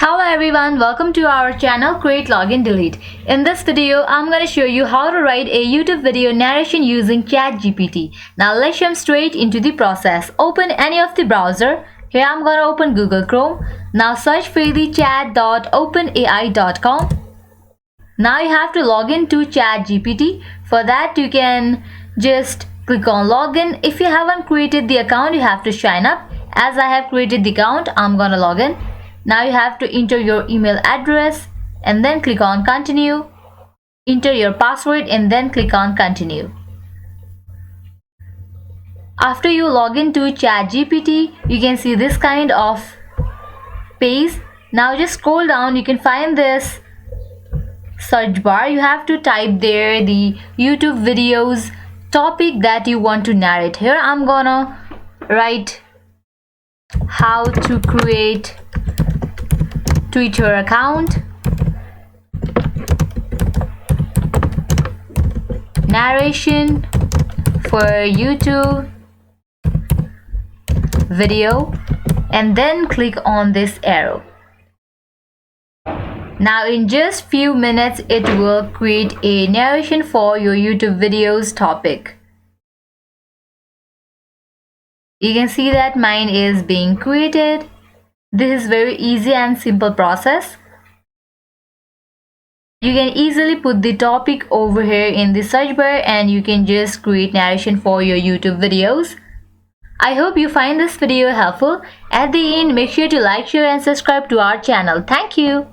Hello everyone, welcome to our channel Create Login Delete. In this video, I'm going to show you how to write a YouTube video narration using ChatGPT. Now let's jump straight into the process. Open any of the browser. Here I'm going to open Google Chrome. Now search for the chat.openai.com. Now you have to log in to ChatGPT. For that you can just click on login. If you haven't created the account, you have to sign up. As I have created the account, I'm going to log in. Now you have to enter your email address and then click on continue. Enter your password and then click on continue. After you log into ChatGPT, you can see this kind of page. Now just scroll down, you can find this search bar. You have to type there the YouTube videos topic that you want to narrate. Here I'm gonna write how to create Twitter account, narration for YouTube video, and then click on this arrow. Now in just few minutes it will create a narration for your YouTube videos topic. You can see that mine is being created. This is very easy and simple process. You can easily put the topic over here in the search bar and you can just create narration for your YouTube videos. I hope you find this video helpful. At the end, make sure to like, share and subscribe to our channel. Thank you.